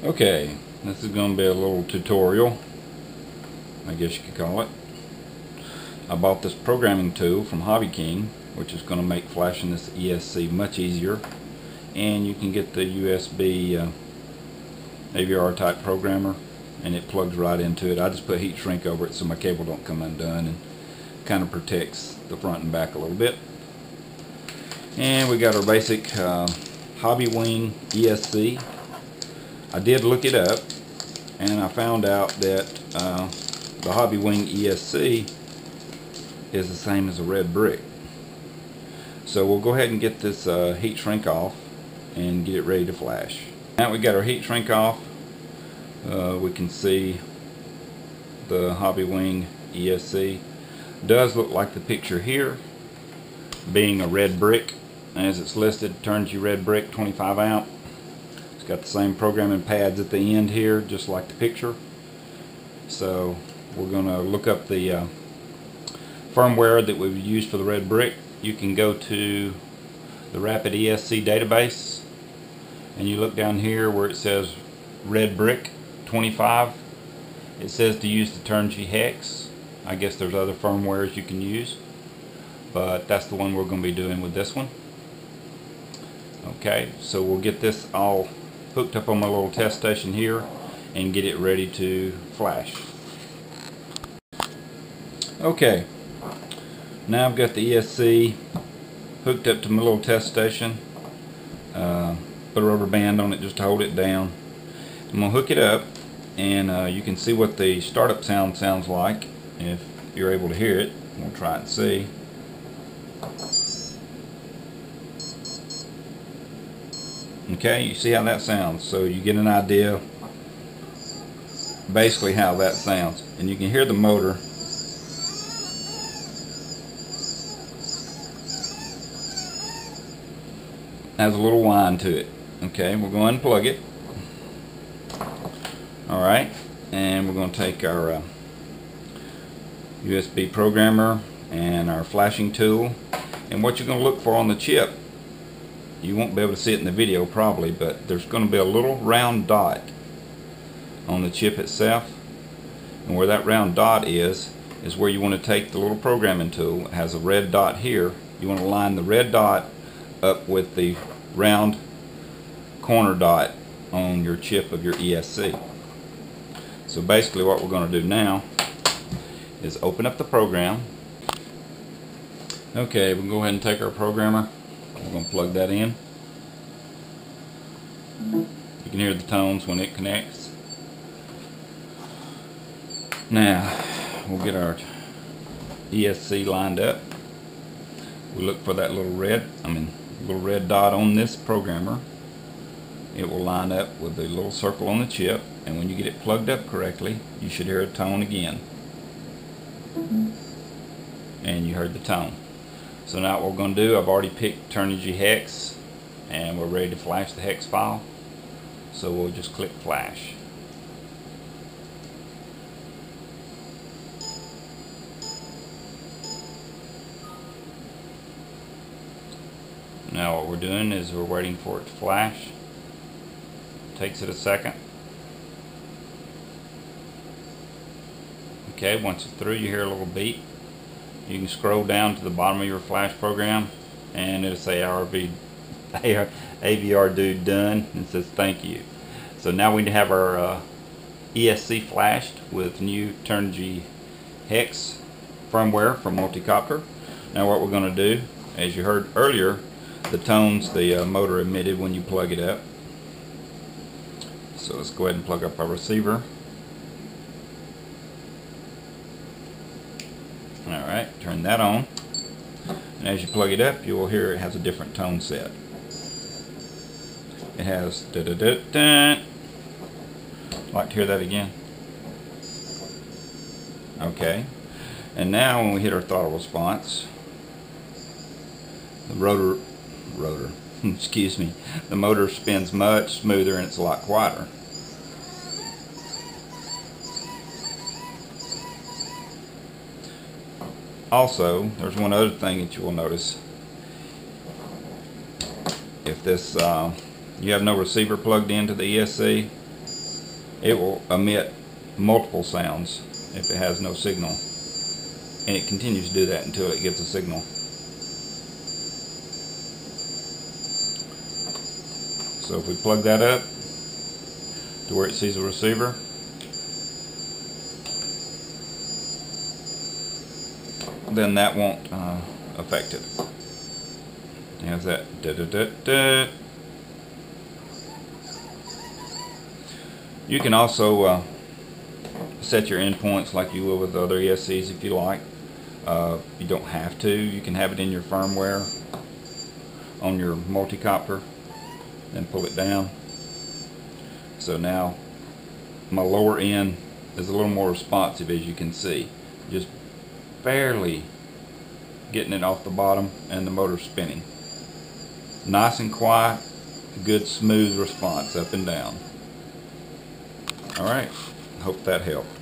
Okay, this is going to be a little tutorial, I guess you could call it. I bought this programming tool from Hobbywing, which is going to make flashing this ESC much easier, and you can get the USB AVR type programmer, and it plugs right into it. I just put heat shrink over it so my cable don't come undone, and kind of protects the front and back a little bit. And we got our basic Hobbywing ESC. I did look it up, and I found out that the Hobbywing ESC is the same as a red brick. So we'll go ahead and get this heat shrink off and get it ready to flash. Now we got our heat shrink off. We can see the Hobbywing ESC. Does look like the picture here, being a red brick as it's listed. Turnigy red brick, 25 amp. It's got the same programming pads at the end here, just like the picture. So we're going to look up the firmware that we've used for the red brick. You can go to the RapidESC+Database, and you look down here where it says red brick 25. It says to use the Turnigy hex. I guess there's other firmwares you can use, but that's the one we're going to be doing with this one. Okay, so we'll get this all hooked up on my little test station here and get it ready to flash. Okay, now I've got the ESC hooked up to my little test station. Put a rubber band on it just to hold it down. I'm going to hook it up, and you can see what the startup sound sounds like if you're able to hear it. We'll try it and see. Okay, you see how that sounds, so you get an idea basically how that sounds, and you can hear the motor. Has a little whine to it. Okay, we're going to unplug it. Alright, and we're going to take our USB programmer and our flashing tool, and what you're going to look for on the chip, you won't be able to see it in the video probably, but there's going to be a little round dot on the chip itself, and where that round dot is where you want to take the little programming tool. It has a red dot here. You want to line the red dot up with the round corner dot on your chip of your ESC. So basically what we're going to do now is open up the program. Okay, we'll go ahead and take our programmer. We're going to plug that in. You can hear the tones when it connects. Now we'll get our ESC lined up. We look for that little red dot on this programmer. It will line up with the little circle on the chip, and when you get it plugged up correctly, you should hear a tone again. And you heard the tone. So now what we're going to do, I've already picked Turnigy hex, and we're ready to flash the hex file. So we'll just click flash. Now what we're doing is we're waiting for it to flash. Takes it a second. Okay, once it's through, you hear a little beep. You can scroll down to the bottom of your flash program, and it'll say AVR dude done, and it says thank you. So now we have our ESC flashed with new Turnigy hex firmware from multicopter. Now what we're going to do, as you heard earlier, the tones the motor emitted when you plug it up. So let's go ahead and plug up our receiver. Alright, turn that on, and as you plug it up, you will hear it has a different tone set. It has da-da-da-da. Like to hear that again? Okay, and now when we hit our throttle response, the rotor excuse me, the motor spins much smoother, and it's a lot quieter. Also, there's one other thing that you will notice. If this you have no receiver plugged into the ESC, it will emit multiple sounds if it has no signal, and it continues to do that until it gets a signal. So if we plug that up to where it sees a receiver, then that won't affect it. How's that? Da-da-da-da. You can also set your endpoints like you will with other ESCs if you like. You don't have to. You can have it in your firmware on your multicopter, then pull it down. So now my lower end is a little more responsive, as you can see. Just barely getting it off the bottom, and the motor's spinning. Nice and quiet, good smooth response up and down. Alright, hope that helped.